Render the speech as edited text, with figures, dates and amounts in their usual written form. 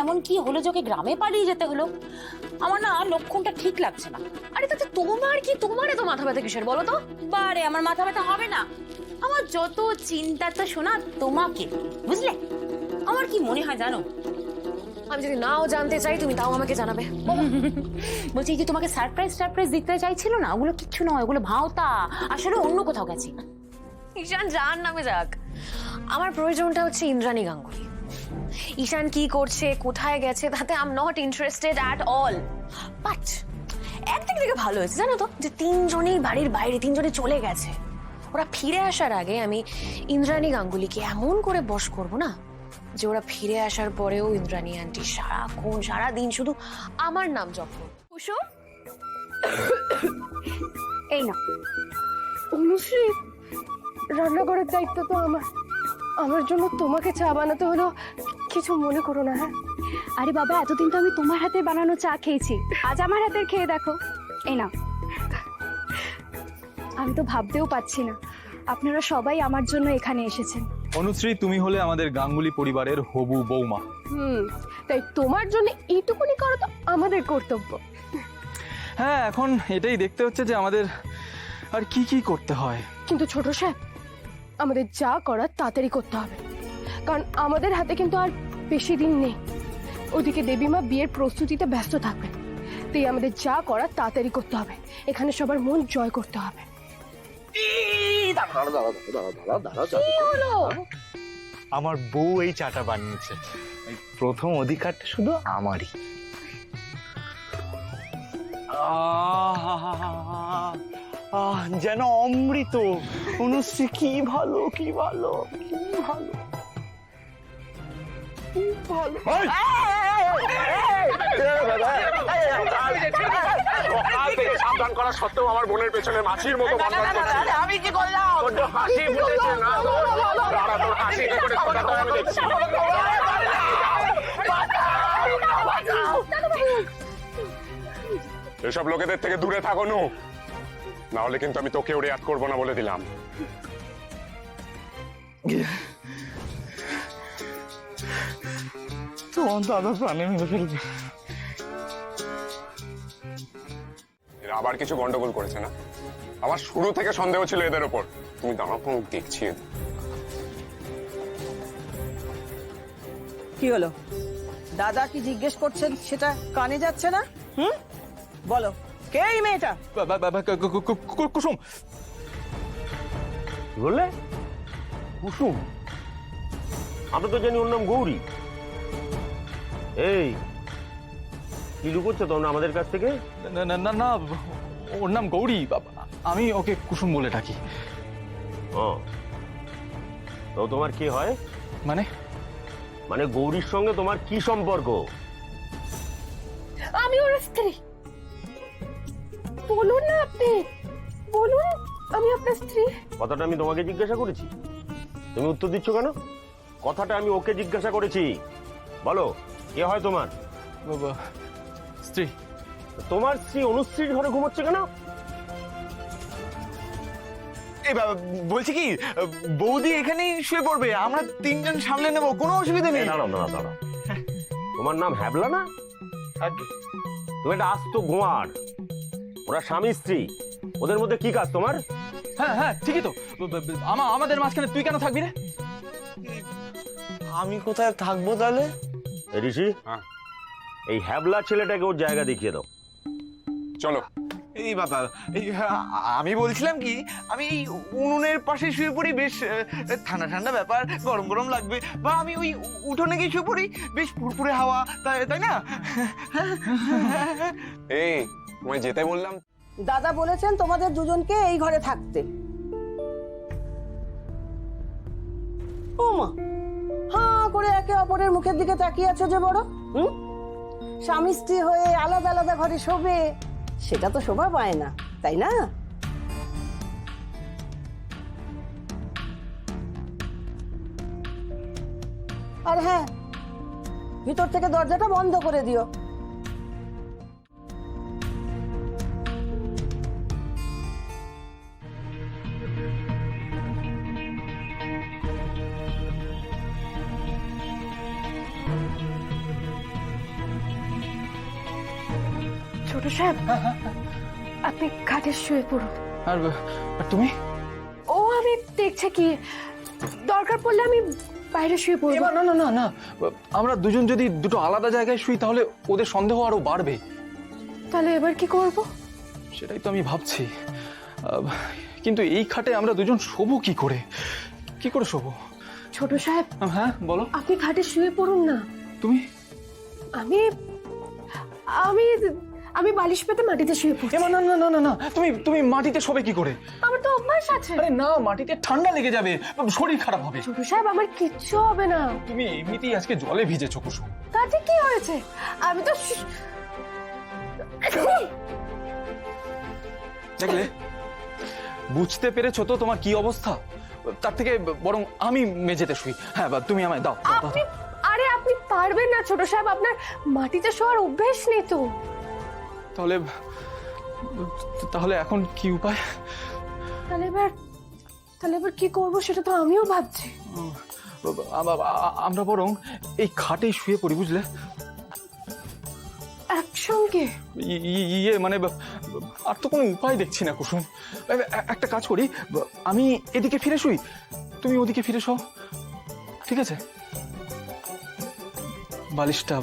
এমন কি হলো যে ওকে গ্রামে পালিয়ে যেতে হলো? আমার না লক্ষণটা ঠিক লাগছে না। আরে তাতে তোমার কি, তোমার এত মাথা ব্যথা কিসের বলো তো? বারে আমার মাথা ব্যথা হবে না। আমার যত চিন্তা তো শোনা তোমাকে, বুঝলে? আমার কি মনে হয় জানো, আমি যদি নাও জানতে চাই তুমি তাও আমাকে জানাবে। বলছি এই যে তোমাকে সারপ্রাইজ দিতে চাইছিল না, ওগুলো কিচ্ছু নয়, ওগুলো ভাওতা। আসলে অন্য কোথাও গেছি। ঈশান যার নামে যাক, আমার প্রয়োজনটা হচ্ছে ইন্দ্রাণী গাঙ্গুলি। ঈশান কি করছে, কোথায় গেছে, তাতে I am not interested at all. But একদিক থেকে ভালো হয়েছে জানো তো, যে তিনজনেই বাড়ির বাইরে, তিনজনে চলে গেছে। ওরা ফিরে আসার আগে আমি ইন্দ্রাণী গাঙ্গুলিকে এমন করে বশ করব না, যে ওরা ফিরে আসার পরেও ইন্দ্রাণী আন্টি সারাক্ষণ সারাদিন শুধু আমার নাম জপ করবে। কুসুম, এই না অনুশ্রী, রান্নাঘরের দায়িত্ব তো আমার। আমার জন্য তোমাকে চা বানাতে হলো, কিছু মনে করো না। হ্যাঁ, আরে বাবা, এতদিন তো আমি তোমার হাতে বানানো চা খেয়েছি, আজ আমার হাতের খেয়ে দেখো। এই না, আমি তো ভাবতেও পাচ্ছি না আপনারা সবাই আমার জন্য এখানে এসেছেন। অনুশ্রী, তুমি হলে আমাদের গাঙ্গুলি পরিবারের হবু বৌমা। তাই তোমার জন্য এইটুকুনি করো তো আমাদের কর্তব্য। হ্যাঁ, এখন এটাই দেখতে হচ্ছে যে আমাদের আর কি কি করতে হয়। কিন্তু ছোট সাহেব, আমাদের যা করার তাড়াতাড়ি করতে হবে, কারণ আমাদের হাতে কিন্তু আর বেশি দিন নেই। ওদিকে দেবীমা বিয়ের প্রস্তুতিতে ব্যস্ত থাকবে, তাই আমাদের যা করার তাড়াতাড়ি করতে হবে। এখানে সবার মন জয় করতে হবে। আমার বউ এই চাটা বানিয়েছে, এই প্রথম অধিকারটা শুধু আমারই। যেন অমৃত। অনুশ্রী, কি ভালো, কি ভালো, কি ভালো, কি ভালো। সাবধান করা সত্ত্বেও আমার বোনের পেছনে মাছির মতো আমি কি করলাম? হাসি ফুটেছে না, তোর হাসি কি করে ফোটাতে আমি দেখছি। এসব লোকেদের থেকে দূরে থাকো নু, না হলে কিন্তু আমি তোকেও রিয়াক্ট করবো না বলে দিলাম। তোমার দাদা প্রাণে মেরে ফেলবে। এরা আবার কিছু গন্ডগোল করেছে না? আমার শুরু থেকে সন্দেহ ছিল এদের ওপর। তুমি দাঁড়াও, দেখছি। কি হলো? দাদা কি জিজ্ঞেস করছেন সেটা কানে যাচ্ছে না? বলো, কে এই মেয়েটা? কুসুম। বললে কুসুম? আমরা তো জানি ওর নাম গৌরী। এই কি লুকোচ্ছ তোমরা আমাদের কাছ থেকে? না না না, ওর নাম গৌরী, আমি ওকে কুসুম বলে ডাকি। ও, তো তোমার কি হয়? মানে মানে গৌরীর সঙ্গে তোমার কি সম্পর্ক? আমি ওর স্ত্রী। বলুন না আপনি, বলুন আমি আপনার স্ত্রী। কথাটা আমি তোমাকে জিজ্ঞাসা করেছি, তুমি উত্তর দিচ্ছ কেন? কথাটা আমি ওকে জিজ্ঞাসা করেছি। বলো, কে হয় তোমার স্ত্রী? তোমার স্ত্রী অনুশ্রীর ঘরে ঘুমোচ্ছে কেন? এই বলছি কি, বৌদি এখানেই শুয়ে পড়বে, আমরা তিনজন সামলে নেবো, কোনো অসুবিধা নেই। দাঁড়াও দাঁড়াও দাঁড়াও, তোমার নাম হ্যাবলা না? তুমি একটা আস্ত গোয়ার। ওরা স্বামী স্ত্রী, ওদের মধ্যে কি কাজ তোমার? হ্যাঁ হ্যাঁ, ঠিকই তো। আমাদের মাঝখানে তুই কেন থাকবি রে? আমি কোথায় থাকবো তাহলে? ঋষি, এই হ্যাবলা ছেলেটাকে ওর জায়গা দেখিয়ে দাও। চলো। এই বাবা, এই আমি বলছিলাম কি, আমি এই উনুনের পাশে শুয়ে পড়ি, বেশ ঠান্ডা ঠান্ডা ব্যাপার, গরম গরম লাগবে। বা আমি ওই উঠোনে গিয়ে শুয়ে পড়ি, বেশ ফুরফুরে হাওয়া, তাই না? এই তোমায় যেতে বললাম। দাদা বলেছেন তোমাদের দুজনকে এই ঘরে থাকতে। ও মা, হাঁ করে একে অপরের মুখের দিকে তাকিয়ে আছো যে বড়। স্বামী স্ত্রী হয়ে আলাদা আলাদা ঘরে শোবে, সেটা তো শোভা পায় না, তাই না? আর হ্যাঁ, ভিতর থেকে দরজাটা বন্ধ করে দিও। ছোট সাহেব আপনি খাটে শুয়ে পড়ুন। আর আর তুমি? ও আমি দেখছে কি, দরকার পড়লে আমি বাইরে শুয়ে পড়বো। এবার না না না না, আমরা দুজন যদি দুটো আলাদা জায়গায় শুই তাহলে ওদের সন্দেহ আরো বাড়বে। তাহলে এবার কি করব? সেটাই তো আমি ভাবছি। কিন্তু এই খাটে আমরা দুজন শোবো কি করে? কি করে শোবো? ছোট সাহেব হ্যাঁ বলো। আপনি খাটে শুয়ে পড়ুন না। তুমি? আমি আমি আমি বালিশ পেতে মাটিতে শুয়ে পড়ছি। এবার না না না না না, তুমি তুমি মাটিতে শোবে কি করে? আমার তো অভ্যাস আছে। আরে না, মাটিতে ঠান্ডা লেগে যাবে, শরীর খারাপ হবে। ছোট সাহেব আমার কিচ্ছু হবে না। তুমি এমনিতেই আজকে জলে ভিজেছো কুসুম। তাতে কি হয়েছে? আমি তো দেখলে, বুঝতে পেরেছো তো তোমার কি অবস্থা? তার থেকে বরং আমি মেঝেতে শুই। হ্যাঁ, বা তুমি আমায় দাও, দাও, দাও। আপনি আরে আপনি পারবেন না ছোট সাহেব, আপনার মাটিতে শোয়ার অভ্যেস নেই তো। তাহলে তাহলে এখন কি উপায়? তাহলে এবার কি করব সেটা তো আমিও ভাবছি। আমরা বরং এই খাটেই শুয়ে পড়ি, বুঝলে? একসঙ্গে? ইয়ে মানে আর তো কোনো উপায় দেখছি না কুসুম। একটা কাজ করি, আমি এদিকে ফিরে শুই, তুমি ওদিকে ফিরে শো, ঠিক আছে? বালিশটা